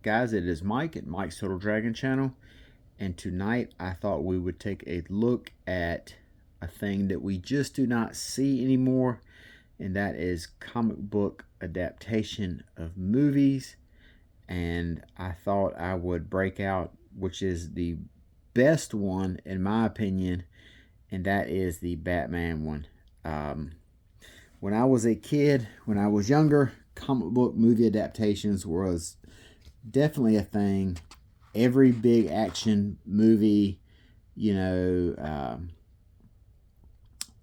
Guys, it is Mike at Mike's Total Dragon channel, and tonight I thought we would take a look at a thing that we just do not see anymore, and that is comic book adaptation of movies. And I thought I would break out which is the best one in my opinion, and that is the Batman one. When I was a kid, when I was younger, comic book movie adaptations was definitely a thing. Every big action movie,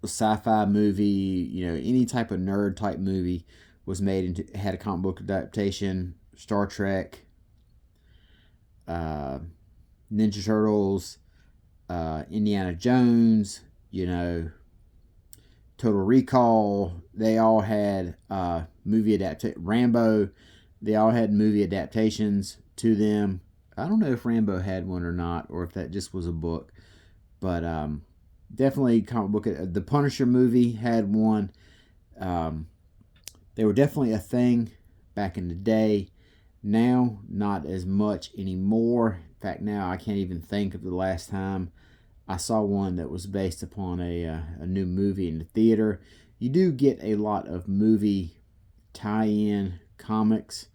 sci-fi movie, any type of nerd type movie was made into had a comic book adaptation. Star Trek, Ninja Turtles, Indiana Jones, Total Recall. They all had movie adaptation. Rambo, they all had movie adaptations to them. I don't know if Rambo had one or not, or if that just was a book. But definitely comic book. The Punisher movie had one. They were definitely a thing back in the day. Now, not as much anymore. In fact, now I can't even think of the last time I saw one that was based upon a new movie in the theater. You do get a lot of movie tie-in comics,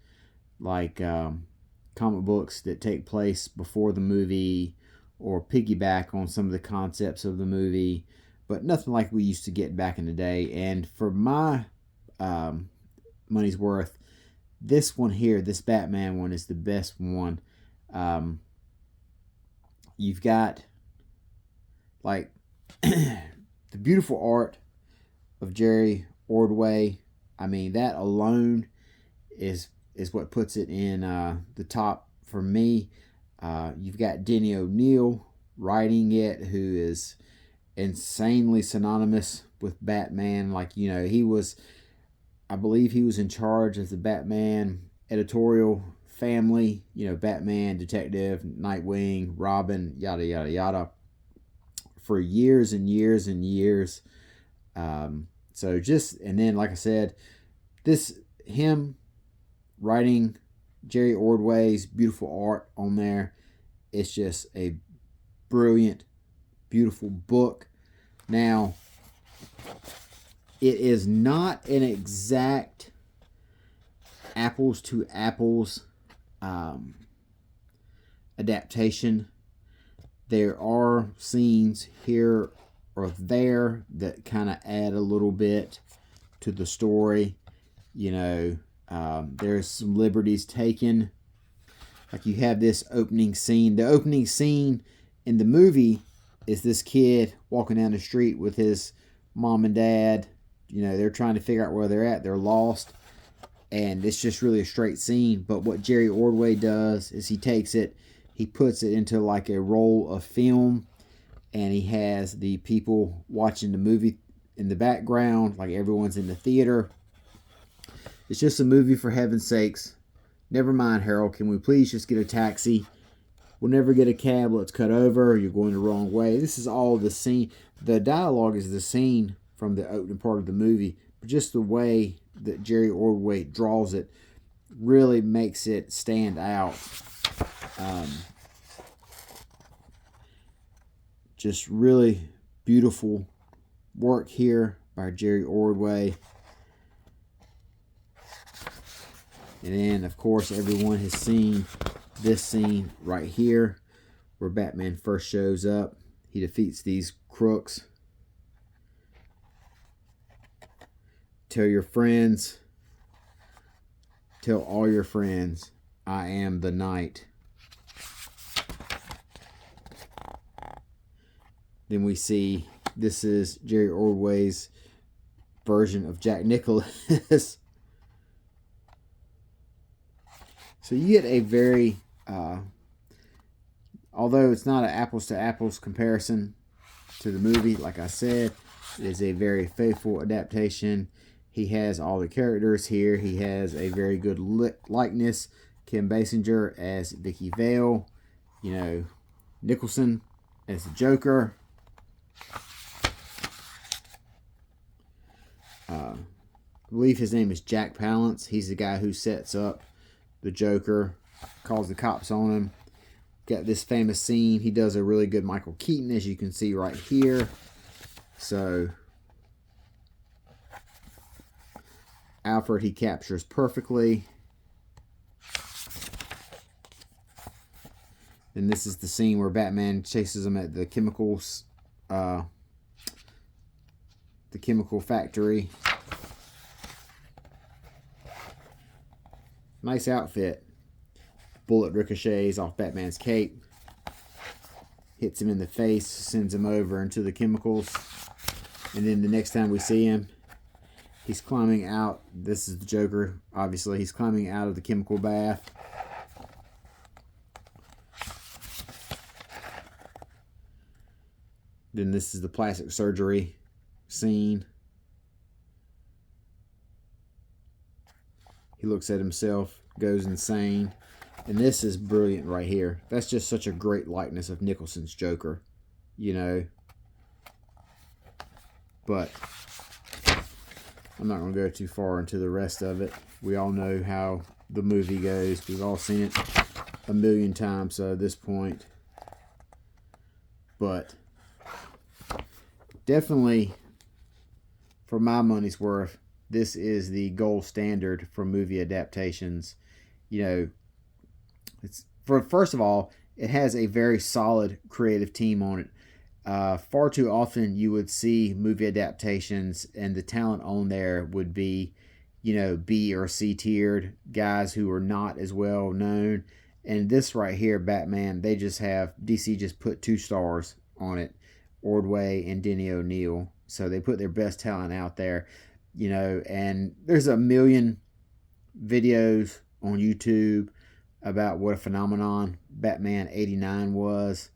like comic books that take place before the movie or piggyback on some of the concepts of the movie, but nothing like we used to get back in the day. And for my money's worth, this one here, this Batman one, is the best one. You've got like the beautiful art of Jerry Ordway. I mean, that alone is what puts it in the top for me. You've got Denny O'Neil writing it, who is insanely synonymous with Batman. Like, I believe he was in charge of the Batman editorial family. Batman, Detective, Nightwing, Robin, yada, yada, yada, for years and years and years. And then, like I said, him writing Jerry Ordway's beautiful art on there, it's just a brilliant, beautiful book. Now, it is not an exact apples to apples adaptation. There are scenes here or there that kind of add a little bit to the story. There's some liberties taken. Like, you have this opening scene. The opening scene in the movie is this kid walking down the street with his mom and dad. They're trying to figure out where they're at. They're lost. And it's just really a straight scene. But what Jerry Ordway does is he takes it, he puts it into like a roll of film, and he has the people watching the movie in the background, like everyone's in the theater. It's just a movie, for heaven's sakes. Never mind, Harold, can we please just get a taxi? We'll never get a cab. Let's cut over. You're going the wrong way. This is all the scene. The dialogue is the scene from the opening part of the movie, but just the way that Jerry Ordway draws it really makes it stand out. Just really beautiful work here by Jerry Ordway. And then, of course, everyone has seen this scene right here where Batman first shows up. He defeats these crooks. Tell all your friends, I am the Knight. Then we see, this is Jerry Ordway's version of Jack Nicklaus. So you get a very, although it's not an apples to apples comparison to the movie, like I said, it is a very faithful adaptation. He has all the characters here. He has a very good likeness. Kim Basinger as Vicky Vale. Nicholson as the Joker. I believe his name is Jack Palance. He's the guy who sets up the Joker calls the cops on him. Got this famous scene. He does a really good Michael Keaton, as you can see right here. So Alfred he captures perfectly. And this is the scene where Batman chases him at the chemical factory. Nice outfit. Bullet ricochets off Batman's cape. Hits him in the face, sends him over into the chemicals. And then the next time we see him, he's climbing out. This is the Joker, obviously. He's climbing out of the chemical bath. Then this is the plastic surgery scene. He looks at himself, goes insane. And this is brilliant right here. That's just such a great likeness of Nicholson's Joker, you know. But I'm not going to go too far into the rest of it. We all know how the movie goes. We've all seen it a million times so at this point. But definitely, for my money's worth, this is the gold standard for movie adaptations. You know, first of all, it has a very solid creative team on it. Far too often you would see movie adaptations and the talent on there would be, you know, B or C tiered guys who are not as well known. And this right here, Batman, DC just put 2 stars on it, Ordway and Denny O'Neil. So they put their best talent out there, you know, and there's a million videos on YouTube about what a phenomenon Batman 89 was.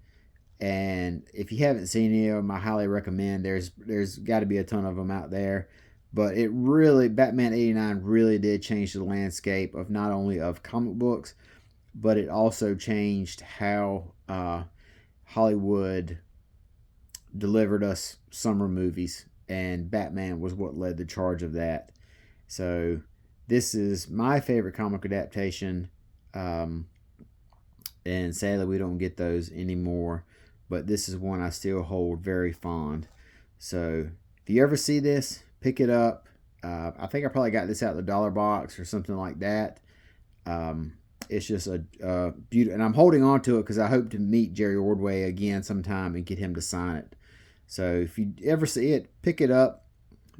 And if you haven't seen any of them, I highly recommend. There's got to be a ton of them out there. But it really, Batman 89 really did change the landscape of not only of comic books, but it also changed how Hollywood delivered us summer movies. And Batman was what led the charge of that. So this is my favorite comic adaptation. And sadly, we don't get those anymore. But this is one I still hold very fond. So if you ever see this, pick it up. I think I probably got this out of the dollar box or something like that. It's just a beautiful, and I'm holding on to it because I hope to meet Jerry Ordway again sometime and get him to sign it. So if you ever see it, pick it up.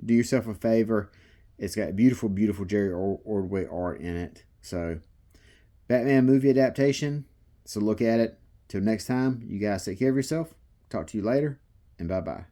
Do yourself a favor. It's got beautiful, beautiful Jerry Ordway art in it. So Batman movie adaptation. So look at it. Till next time, you guys take care of yourself. Talk to you later, and bye-bye.